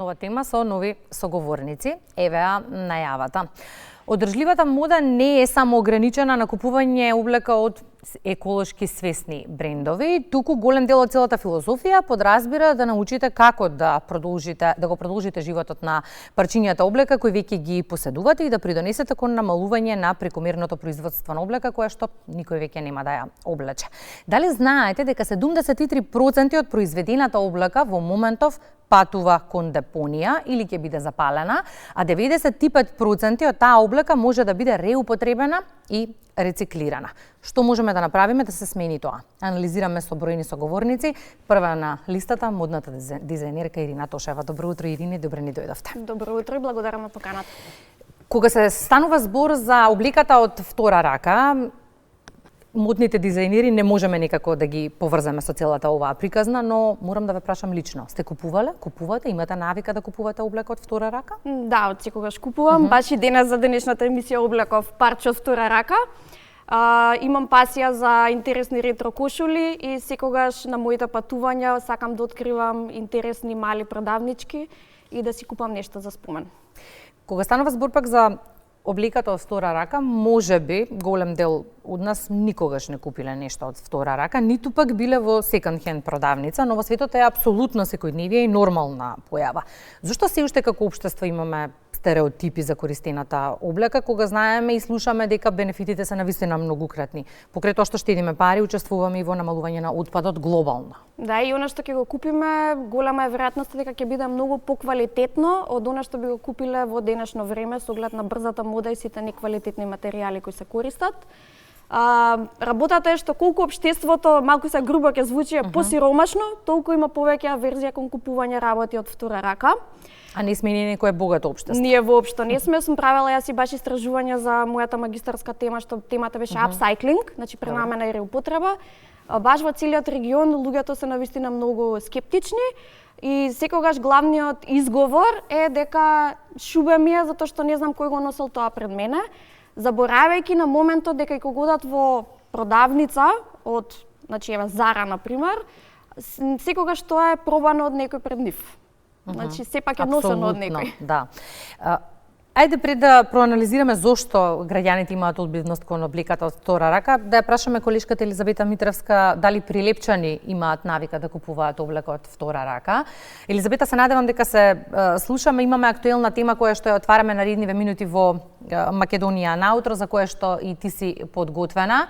Нова тема со нови соговорници. Евеа најавата. Одржливата мода не е само ограничена на купување облека од еколошки свесни брендови, туку голем дел од целата филозофија подразбира да научите како да го продолжите животот на парчињата облека кои веќе ги поседувате и да придонесете кон намалување на прекомерното производство на облека која што никој веќе нема да ја облече. Дали знаете дека 73% од произведената облека во моментов патува кон депонија или ќе биде запалена, а 95% од таа облека може да биде реупотребена и рециклирана. Што можеме да направиме да се смени тоа? Анализираме со бројни соговорници. Прва на листата модната дизајнерка Ирина Тошева. Добро утро, Ирина, добре ни дојдовте. Добро утро и благодарам на поканата. Кога се станува збор за облеката од втора рака, модните дизајнери не можеме никако да ги поврземе со целата оваа приказна, но морам да ве прашам лично. Сте купувате, имате навика да купувате облека од втора рака? Да, од секогаш купувам. Баш и денес за денешната емисија облеков парче од втора рака. Имам пасија за интересни ретро кошули и секогаш на моите патувања сакам да откривам интересни мали продавнички и да си купам нешто за спомен. Кога станува збор пак за облеката од втора рака, можеби голем дел од нас никогаш не купиле нешто од втора рака, ниту пак биле во секонд хенд продавница, но во светот е апсолутно секојдневие и нормална појава. Зошто се уште како општество имаме стереотипи за користената облека, кога знаеме и слушаме дека бенефитите се навистина многукратни? Покрај тоа што штедиме пари, учествуваме и во намалување на отпадот глобално. Да, и она што ќе го купиме, голема е веројатноста дека ќе биде многу поквалитетно од она што би го купиле во денешно време со оглед на брзата мода и сите неквалитетни материјали кои се користат. Работата е што колку општеството, малку се грубо ќе звучи, посиромашно, толку има повеќе аверзија кон купување работи од втора рака. А не сме ние некое богато општество? Ние воопшто не сме. Сум правела јас и баш истражување за мојата магистарска тема, што темата беше апсайклинг, значи пренамена и реупотреба. Баш во целиот регион луѓето се навистина многу скептични и секогаш главниот изговор е дека шубе ми е затоа што не знам кој го носел тоа пред мене, заборавајќи на моментот дека и кога одат во продавница од, значи ева Зара на пример, секогаш тоа е пробано од некој пред нив. Значи сепак е носено од некој. Да. Ајде пред да проанализираме зошто граѓаните имаат одбивност кон облеката од втора рака, да ја прашаме колешката Елизабета Митревска дали прилепчани имаат навика да купуваат облека од втора рака. Елизабета, се надевам дека се слушаме, имаме актуелна тема која што ја отвараме наредниве минути во Македонија наутро, за која што и ти си подготвена.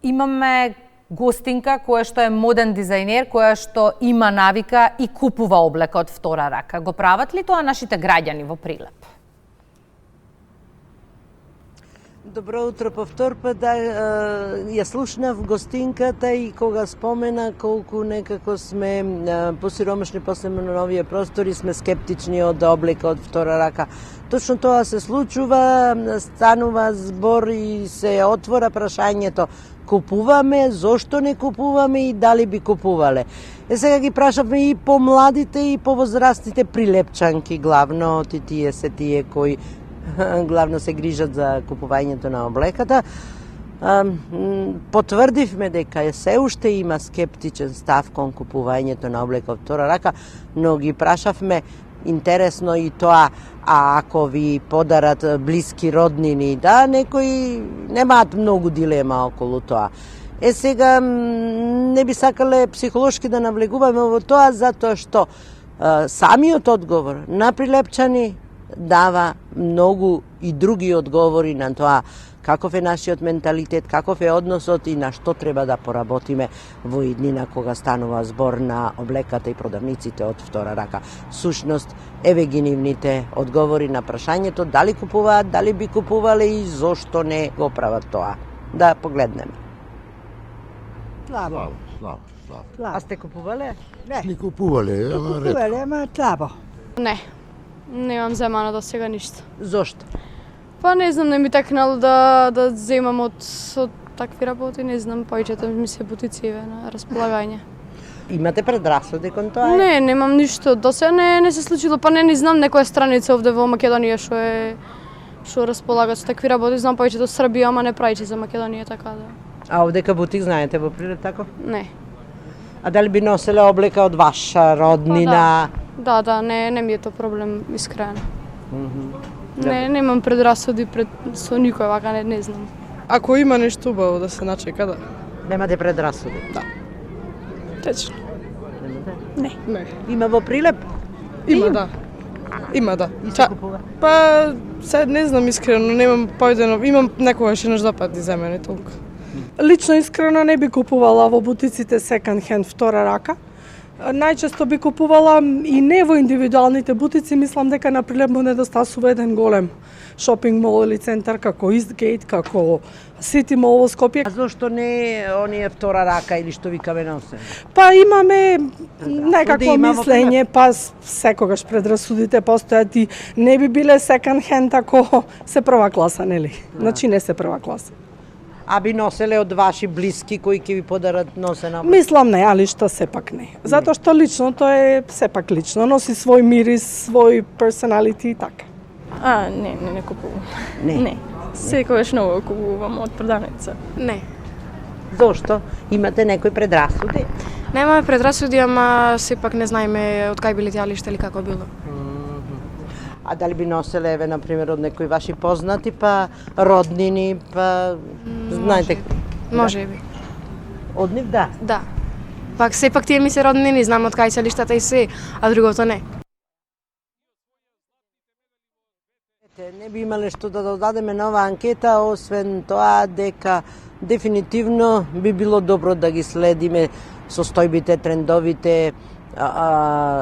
Имаме гостинка која што е моден дизајнер, која што има навика и купува облека од втора рака. Го прават ли тоа нашите граѓани во Прилеп? Добро утро повтор пат. Да, ја слушнав гостинката и кога спомена колку некако сме посиромашни после на новија простори, сме скептични од облека од втора рака. Точно тоа се случува, станува збор и се отвора прашањето купуваме, зошто не купуваме и дали би купувале. Сега ги прашавме и помладите и повозрастните прилепчанки, главно тие се тие кои главно се грижат за купувањето на облеката. Потврдивме дека се уште има скептичен став кон купувањето на облека од втора рака, но ги прашавме интересно и тоа, а ако ви подарат блиски роднини, да, некои немаат многу дилема околу тоа. Сега не би сакале психолошки да навлегуваме во тоа, затоа што самиот одговор на прилепчани дава многу и други одговори на тоа каков е нашиот менталитет, каков е односот и на што треба да поработиме во иднина кога станува збор на облеката и продавниците од втора рака. Сушност, еве ги нивните одговори на прашањето дали купуваат, дали би купувале и зошто не го прават тоа. Да погледнеме. Слабо. А сте купувале? Не купувале, ама слабо. Не, немам земано до сега ништо. Зошто? Па не знам, не ми текнало да земам од такви работи, не знам, повеќето ми се бутици на располагање. Имате предрасуди кон тоа? Не, немам ништо, до сега не се случило, па не знам некоја страница овде во Македонија што располага со такви работи, знам повеќето Србија, ама не прајче за Македонија, така да. А овдека бутик знаете во Прилеп тако? Не. А дали би носеле облека од ваша роднина? Да, не ми е тоа проблем, искрено. Немам предрасуди со никој, вака не знам. Ако има нешто убаво да се начека, да. Немате предрасуди? Течно. Немате? Не. Има во Прилеп? Има, да. Има, да. И се купува? Па, се не знам искрено, немам поедено, имам некогаш еднаш два пати земени толку. Лично искрено не би купувала во бутиците second hand втора рака. Најчесто би купувала и не во индивидуалните бутици, мислам дека на Прилеп му недостасува еден голем шопинг мол или центар како Eastgate, како City Mall во Скопје. А зошто не оние втора рака или што викаме носе? Па имаме некакво има во мислење, па секогаш предрасудите постојат и не би биле second hand ако се прва класа, нели? Значи не се прва класа. А би носеле од ваши блиски кои ќе ви подарат носена? Мислам не, али што сепак не. Затоа што личното е сепак лично, носи свој мирис, свој персоналити и така. Не купувам. Не. Секогаш ново купувам од продавница. Не. Зошто? Имате некои предрасуди? Немаме предрасуди, ама сепак не знаеме од кај биле тиалиште или како било. А дали би носеле, еве, например, од некои ваши познати, па роднини, па знаете? Може би. Од нив, да. Да. Пак сепак тие ми се роднини, знам од кај се лиштата и се, а другото не. Не би имале што да додадеме на оваа анкета, освен тоа дека дефинитивно би било добро да ги следиме состојбите, трендовите,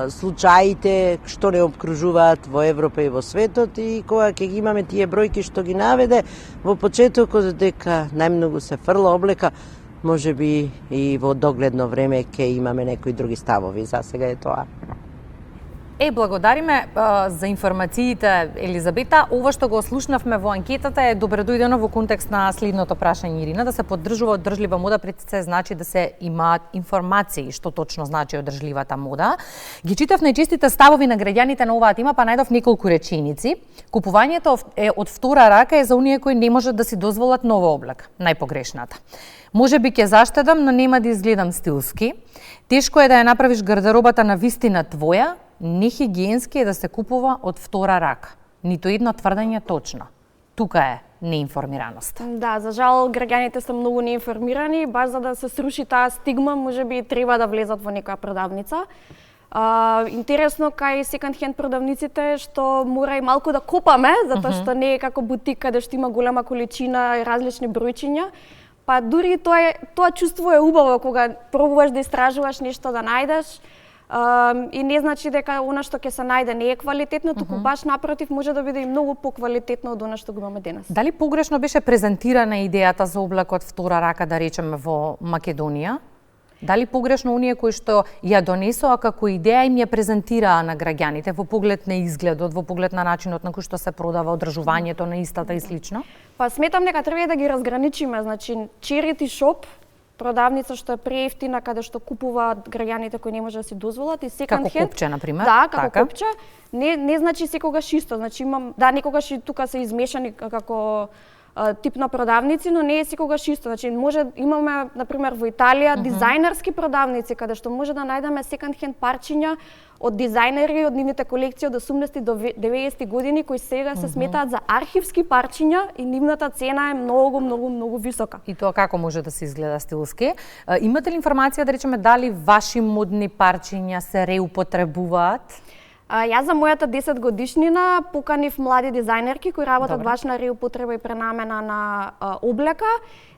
случаите што не обкружуваат во Европа и во светот, и кога ќе ги имаме тие бројки што ги наведе во почетокот дека најмногу се фрла облека, може би и во догледно време ќе имаме некои други ставови. За сега е тоа. Благодариме за информациите, Елизабета. Ова што го слушнавме во анкетата е добре дојдено во контекст на следното прашање, Ирина, да се поддржува одржлива мода, пред се значи да се имаат информации што точно значи одржливата мода. Ги читав најчестите ставови на граѓаните на оваа тема, па најдов неколку реченици. Купувањето од втора рака е за оние кои не можат да си дозволат нова облека, најпогрешната. Може би ќе заштедам, но нема да изгледам стилски. Тешко е да ја направиш гардеробата на вистина твоја, нехигиенски е да се купува од втора рака. Нито едно тврдење точно. Тука е неинформираност. Да, за жал граѓаните се многу неинформирани, баш за да се сруши таа стигма, можеби треба да влезат во некоја продавница. Интересно кај second hand продавниците што мора и малку да копаме, затоа што не е како бутик каде што има голема количина и различни бројчиња. Па дури тоа чувство е убаво кога пробуваш да истражуваш нешто да најдеш. И не значи дека она што ќе се најде не е квалитетно, туку баш напротив може да биде и многу поквалитетно од она што го имаме денес. Дали погрешно беше презентирана идејата за облекот втора рака, да речеме, во Македонија? Дали погрешно оние кои што ја донесоа како идеја им ја презентираа на граѓаните во поглед на изгледот, во поглед на начинот на кој што се продава, одржувањето на истата и слично? Па сметам дека треба да ги разграничиме, значи charity shop, продавница што е преевтина, каде што купуваат граѓаните кои не може да си дозволат, и second hand. Како копче, например? Да, како така. копче. Не значи секогаш исто, значи некогаш и тука се измешани како тип на продавници, но не е секогаш исто. Значи имаме например во Италија дизајнерски продавници каде што може да најдеме second hand парчиња од дизајнери од нивните колекции од 80 до 90 години кои сега се сметаат за архивски парчиња и нивната цена е многу висока. И тоа како може да се изгледа стилски? Имате ли информација да речеме дали ваши модни парчиња се реупотребуваат? Јас за мојата 10 годишнина поканив млади дизајнерки кои работат баш на реупотреба и пренамена на облека.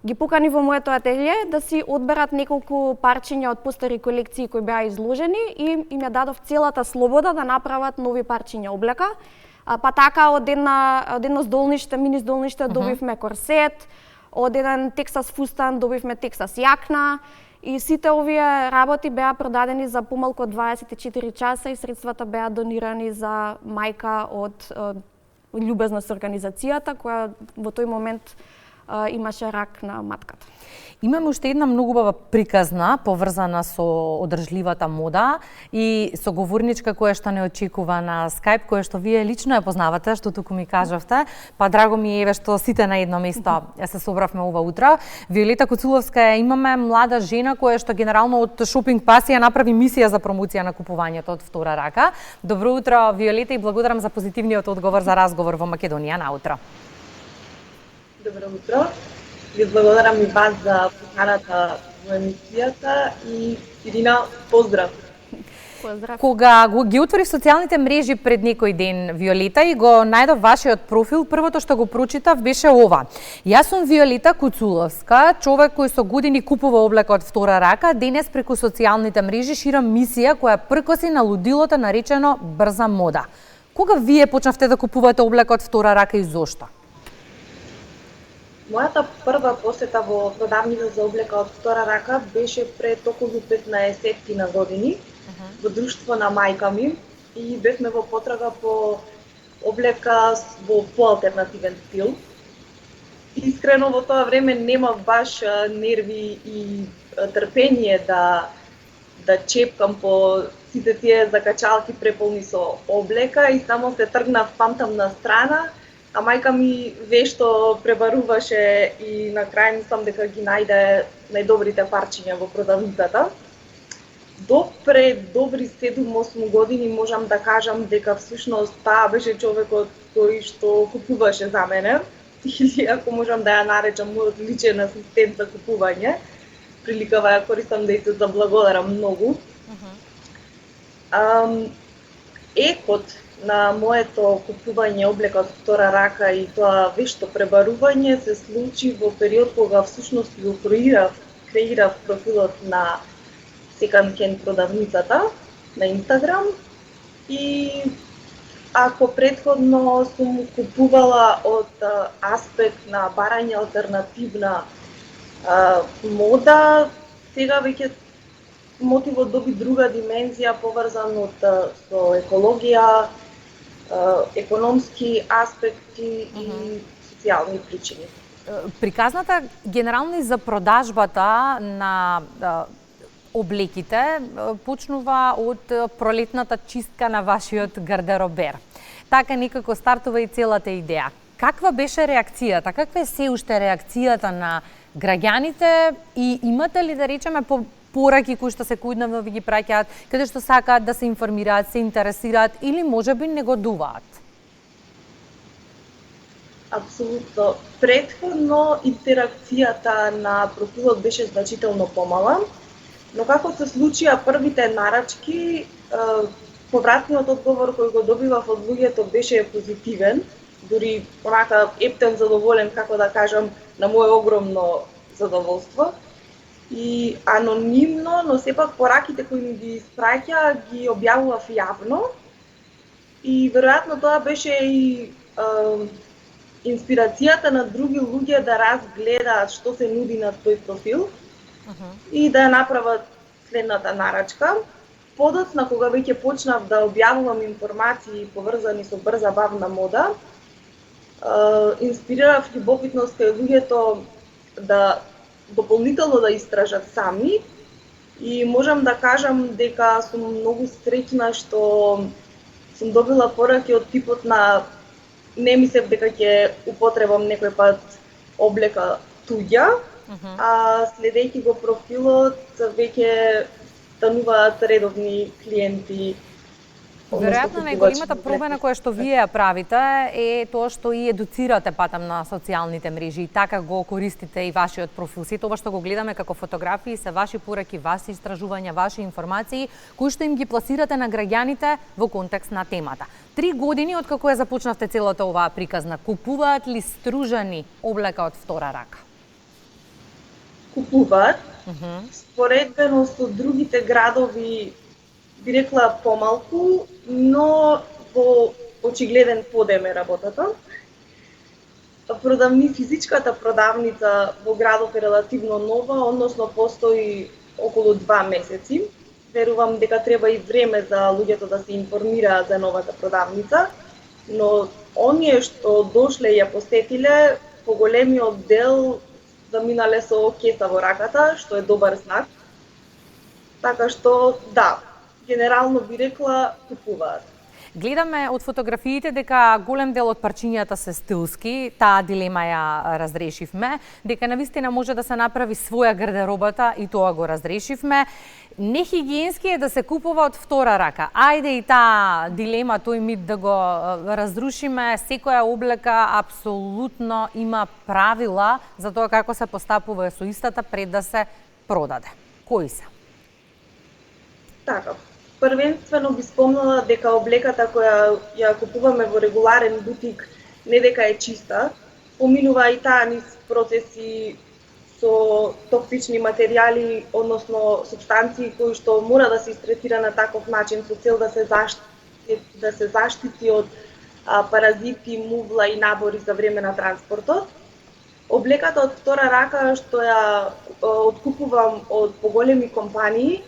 Ги поканив во моето ателје да си одберат неколку парчиња од постари колекции кои беа изложени и им ја дадов целата слобода да направат нови парчиња облека. Па така од едно здолниште, мини здолниште добивме корсет, од еден тексас фустан добивме тексас јакна. И сите овие работи беа продадени за помалку од 24 часа и средствата беа донирани за мајка од љубезност организацијата, која во тој момент имаше рак на матката. Имаме уште една многу убава приказна поврзана со одржливата мода и соговорничка која што не очекува на Skype, која што вие лично ја познавате, што туку ми кажавте, па драго ми е што сите на едно место се собравме ова утро. Виолета Куцуловска имаме млада жена која што генерално од шопинг пасија направи мисија за промоција на купувањето од втора рака. Добро утро, Виолета, и благодарам за позитивниот одговор за разговор во Македонија на утро. Добро утро. Ви благодарам и вас за поканата во емисијата и Ирина, поздрав. Поздрав. Кога ги отвори социјалните мрежи пред некој ден, Виолета, и го најдов вашиот профил, првото што го прочитав беше ова: јас сум Виолета Куцуловска, човек кој со години купува облека од втора рака, денес преку социјалните мрежи ширам мисија која пркоси на лудилото наречено брза мода. Кога вие почнавте да купувате облека од втора рака и зошто? Мојата прва посета во продавница за облека од втора рака беше пред околу 15 години во друштво на мајка ми и бевме во потрага по облека во поалтернативен стил. Искрено во тоа време немав баш нерви и трпение да чепкам по сите тие закачалки преполни со облека и само се тргнав, памтам, на страна, а мајка ми вешто пребаруваше и на крај мислам дека ги најде најдобрите парчиња во продавницата. До пред добри 7-8 години можам да кажам дека всушност таа беше човекот кој што купуваше за мене, или ако можам да ја наречам мојот личен асистент за купување. Приликава ја користам да и се заблагодарам многу. Екот на моето купување облека од втора рака и тоа вешто пребарување се случи во период кога всушност го креирав профилот на Second Hand продавницата на Инстаграм и ако претходно сум купувала од аспект на барање алтернативна мода, сега веќе мотивот доби друга димензија поврзан со екологија, економски аспекти и социјални причини. Приказната генерално и за продажбата на облеките почнува од пролетната чистка на вашиот гардеробер. Така некако стартува и целата идеја. Каква беше реакцијата? Каква е се уште реакцијата на граѓаните и имате ли, да речеме, пораки кои што секојдневно ви ги праќаат, каде што сакаат да се информираат, се интересираат или можеби негодуваат? Апсолутно. Претходно интеракцијата на профилот беше значително помала, но како се случија првите нарачки, повратниот одговор кој го добивав од луѓето беше позитивен, дури онака ептен задоволен, како да кажам, на моје огромно задоволство. И анонимно, но сепак пораките кои ми ги испраќа ги објавував јавно. И веројатно тоа беше и инспирацијата на други луѓе да разгледаат што се нуди на тој профил и да ја направат следната нарачка. Подоцна, кога веќе почнав да објавувам информации поврзани со брза бавна мода, инспирирав љубопитност кај луѓето да дополнително да истражат сами и можам да кажам дека сум многу среќна што сум добила пораки од типот на не мислев дека ќе употребам некој пат облека туѓа, а следејќи го профилот веќе стануваат редовни клиенти. Веројатно најголемата промена која што вие ја правите е тоа што и едуцирате патам на социјалните мрежи и така го користите и вашиот профил. Сето ова што го гледаме како фотографии се ваши пораки, ваши истражувања, ваши информации кои што им ги пласирате на граѓаните во контекст на темата. 3 години од како ја започнавте целата оваа приказна, купуваат ли стружани облека од втора рака? Купуваат. Споредбено со другите градови би рекла помалку, но во очигледен подем е работата. Физичката продавница во градов е релативно нова, односно постои околу 2 месеци. Верувам дека треба и време за луѓето да се информираат за новата продавница, но оние што дошле и ја посетиле поголемиот дел заминале со кеса во раката, што е добар знак. Така што, да, генерално би рекла, купуваат. Гледаме од фотографиите дека голем дел од парчињата се стилски, таа дилема ја разрешивме, дека навистина може да се направи своја гардеробата и тоа го разрешивме. Нехигиенски е да се купува од втора рака. Ајде и таа дилема, тој мит да го разрушиме. Секоја облека апсолутно има правила за тоа како се постапува со истата пред да се продаде. Кои се? Така, првенствено би спомнала дека облеката која ја купуваме во регуларен бутик не дека е чиста, поминува и таа низ процеси со токсични материјали, односно супстанции кои што мора да се истретира на таков начин со цел да се заштити од паразити, мувла и набори за време на транспортот. Облеката од втора рака што ја откупувам од поголеми компании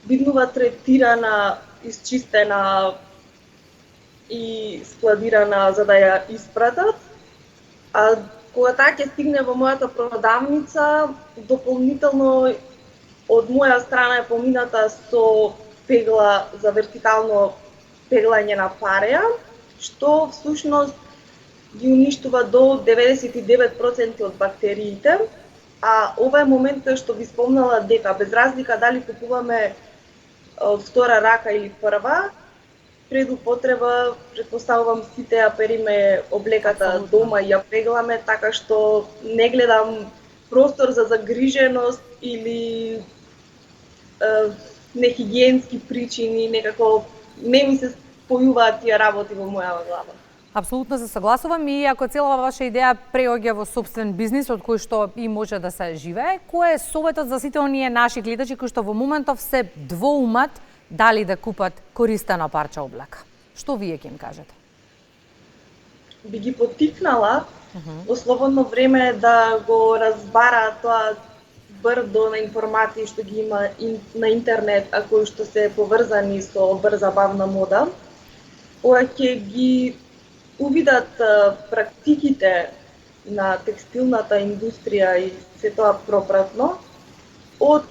биднува третирана, исчистена и складирана за да ја испратат. А кога таа ќе стигне во мојата продавница, дополнително од моја страна е помината со пегла за вертикално пеглање на пареја, што всушност ги уништува до 99% од бактериите. А ова е момент што ви спомнала дека без разлика дали купуваме од втора рака или прва, пред употреба, предпоставувам сите ја периме облеката дома и ја пегламе, така што не гледам простор за загриженост или нехигиенски причини, некако не ми се спојуваат тие работи во моја глава. Апсолутно се согласувам и ако целава ваша идеја преоѓа во собствен бизнис од кој што и може да се живее, кој е советот за сите оние наши гледачи кои што во моментов се двоумат дали да купат користено парче облека? Што вие ќе им кажете? Би ги поттикнала во слободно време да го разбараат тоа брдо на информации што ги има на интернет, а кои што се поврзани со брза бавна мода, кога ќе ги увидат практиките на текстилната индустрија и се тоа пропратно, од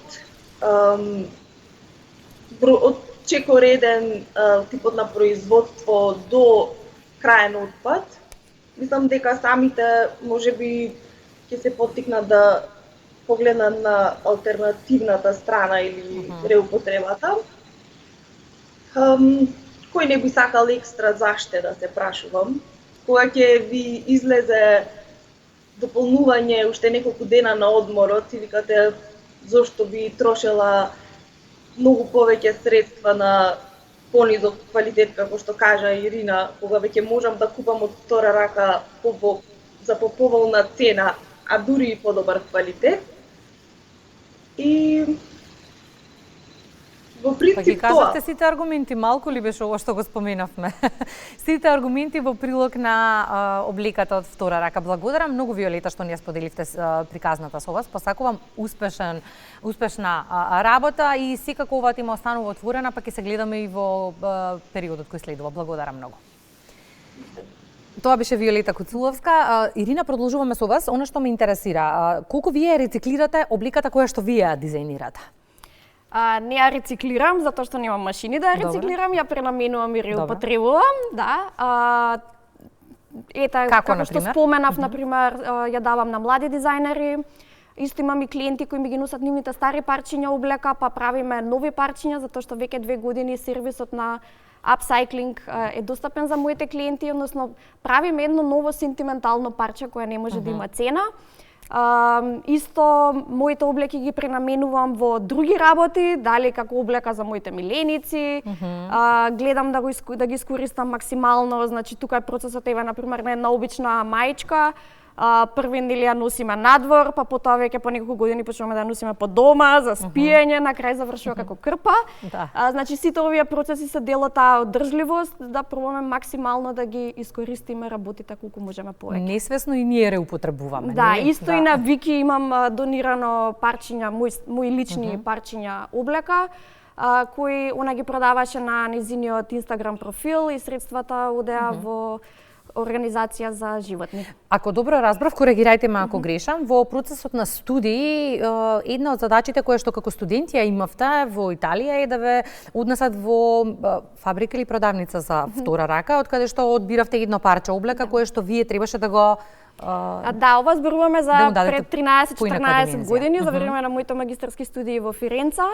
чекореден типот на производство до краен отпад, мислам дека самите можеби ќе се поттикнат да погледнат на алтернативната страна или реупотребата. Кој не би сакал екстра заштеда, се прашувам. Кога ќе ви излезе дополнување уште неколку дена на одморот и викате зошто би трошела многу повеќе средства на понизок квалитет, како што кажа Ирина, кога веќе можам да купам од втора рака за поповолна цена, а дури и подобар квалитет. И во принцип ги кажавте сите аргументи, малку ли беше ова што го споменавме? Сите аргументи во прилог на облеката од втора рака. Благодарам многу, Виолета, што ни ја споделивте приказната со вас. Посакувам успешна работа и секако оваа тема останува отворена, па ќе се гледаме и во периодот кој следува. Благодарам многу. Тоа беше Виолета Куцуловска. Ирина, продолжуваме со вас. Она што ме интересира, колку вие рециклирате облеката која што вие ја дизајнирате? Не ја рециклирам, затоа што немам машини да ја рециклирам, ја пренаменувам и реупотребувам, да. Како што споменав, например, ја давам на млади дизајнери. Исто имам и клиенти кои ми ги носат нивните стари парчиња облека, па правиме нови парчиња, затоа што веќе 2 години сервисот на апсайклинг е достапен за моите клиенти, односно правиме едно ново сентиментално парче кое не може да има цена. Исто моите облеки ги пренаменувам во други работи, дали како облека за моите миленици, гледам да ги искористам максимално, значи тука е процесот, ева, например, на една обична маичка, први нели ја носиме надвор, па потоа веќе по неколку години почнуваме да носиме по дома, за спиење, на крај завршува како крпа. Значи сите овие процеси се дел од таа одржливост, да пробаме максимално да ги искористиме работите колку можеме повеќе. Несвесно и ние реупотребуваме. Да, исто и на Вики имам донирано парчиња, мои лични парчиња облека, кои она ги продаваше на незиниот Инстаграм профил и средствата одеа во организација за животни. Ако добро разбрав, коригирајте ме ако грешам, во процесот на студии, една од задачите која што како студенти ја имавте во Италија е да ве однесат во фабрика или продавница за втора рака, од каде што одбиравте едно парче облека кое што вие требаше да го Да, ова зборуваме за пред 13-14 години, за време на моите магистарски студии во Фиренца.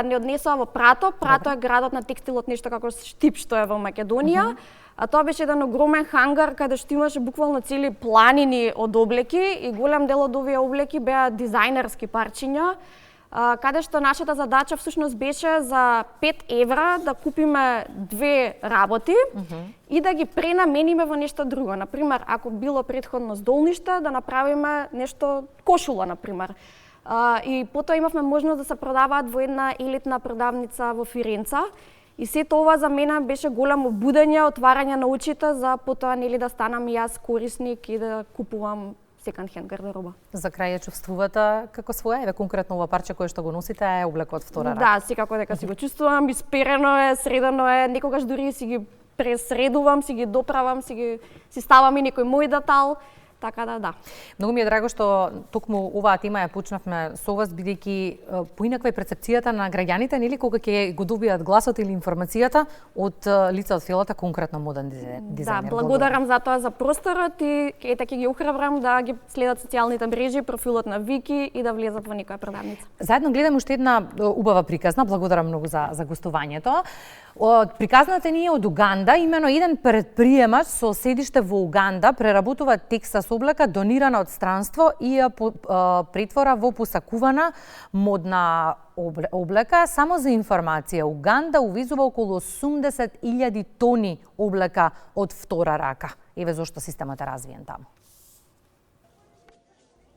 Не однесува во Прато. Прато е градот на текстилот, нешто како Штип што е во Македонија. А тоа беше еден огромен хангар каде што имаше буквално цели планини од облеки и голем дел од овие облеки беа дизајнерски парчиња, каде што нашата задача всушност беше за 5 евра да купиме 2 работи и да ги пренамениме во нешто друго. Например, ако било претходно здолниште, да направиме нешто кошула, например. И потоа имавме можност да се продаваат во една елитна продавница во Фиренца. И сето ова за мене беше големо будење, отварање на очите за потоа нели да станам и јас корисник и да купувам секонд-хенд гардероба. За крај ја чувствувате како своја, еве конкретно ова парче кое што го носите е облекот втора рака. Да, секако дека си го чувствувам, исперено е, средено е, некогаш дури си ги пресредувам, си ги доправам, си ставам и некој мој детал. Така да. Многу ми е драго што токму оваа тема ја почнавме со вас, бидејќи поинаква е перцепцијата на граѓаните, нели, кога ќе го добијат гласот или информацијата од лица од филата, конкретно моден дизајнер. Да, благодарам за тоа, за просторот и ете ќе ги охрабрам да ги следат социјалните мрежи, профилот на Вики и да влезат во некоја продавница. Заедно гледаме уште една убава приказна, благодарам многу за гостувањето. Приказната ни е од Уганда, имено еден предприемач со седиште во Уганда преработува Тексас облека донирана од странство и ја претвора во посакувана модна облека. Само за информација, Уганда увезува околу 80.000 тони облека од втора рака. Еве зошто системот е развиен таму.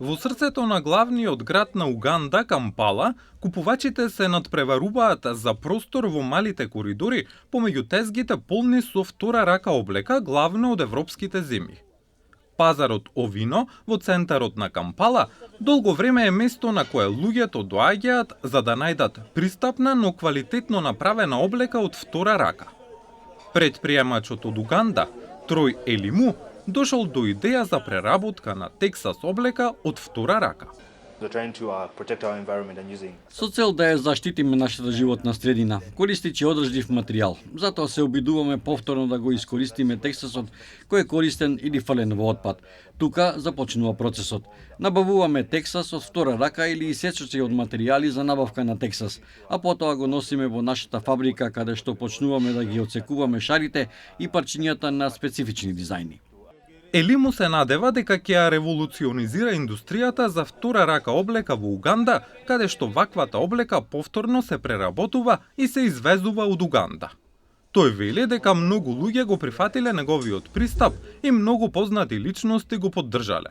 Во срцето на главниот град на Уганда, Кампала, купувачите се надпреваруваат за простор во малите коридори помеѓу тезгите полни со втора рака облека, главно од европските земји. Пазарот Овино во центарот на Кампала долго време е место на кое луѓето доаѓаат за да најдат пристапна, но квалитетно направена облека од втора рака. Предприемачот од Уганда, Трој Елиму, дошол до идеја за преработка на Тексас облека од втора рака. Со цел да ја заштитиме нашата животна средина, користејќи одржлив материјал. Затоа се обидуваме повторно да го искористиме Тексасот кој е користен или фален во отпад. Тука започнува процесот. Набавуваме Тексас од втора рака или исечоци од материјали за набавка на Тексас, а потоа го носиме во нашата фабрика каде што почнуваме да ги оцекуваме шарите и парчињата на специфични дизајни. Елиму се надева дека ќе ја револуционизира индустријата за втора рака облека во Уганда, каде што ваквата облека повторно се преработува и се извезува од Уганда. Тој вели дека многу луѓе го прифатиле неговиот пристап и многу познати личности го поддржале.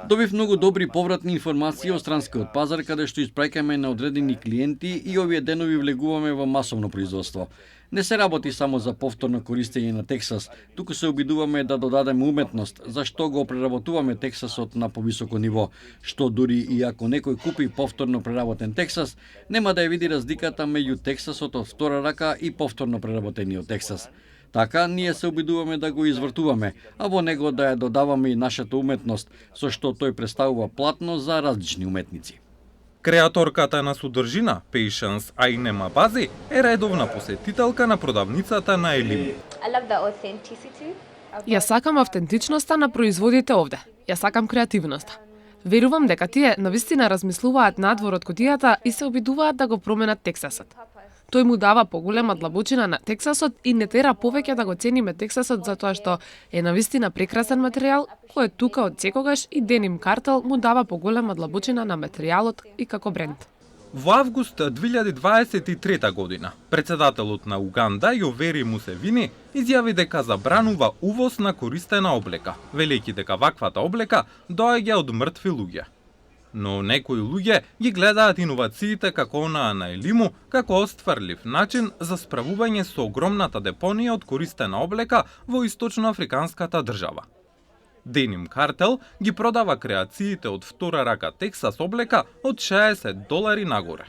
Добив многу добри повратни информации од странскиот пазар каде што испраќаме на одредени клиенти и овие денови влегуваме во масовно производство. Не се работи само за повторно користење на Тексас, туку се обидуваме да додадеме уметност, зашто го преработуваме Тексасот на повисоко ниво, што дури и ако некој купи повторно преработен Тексас, нема да ја види разликата меѓу Тексасот од втора рака и повторно преработениот Тексас. Така, ние се обидуваме да го извртуваме, а во него да ја додаваме и нашата уметност, со што тој представува платно за различни уметници. Креаторката на содржина, Patience Ainema Bazi, е редовна посетителка на продавницата на Елиму. Ја сакам автентичноста на производите овде. Ја сакам креативноста. Верувам дека тие навистина размислуваат надвор од кутијата и се обидуваат да го променат Тексасот. Тој му дава поголема длабочина на Тексасот и не тера повеќе да го цениме Тексасот затоа што е навистина прекрасен материјал кој е тука од секогаш и Denim Cartel му дава поголема длабочина на материјалот и како бренд. Во август 2023 година, председателот на Уганда, Јовери Мусевини, изјави дека забранува увоз на користена облека, велејќи дека ваквата облека доаѓа од мртви луѓе. Но некои луѓе ги гледаат иновациите како онаа на Елиму како остварлив начин за справување со огромната депонија од користена облека во источноафриканската држава. Denim Cartel ги продава креациите од втора рака Тексас облека од $60 нагоре.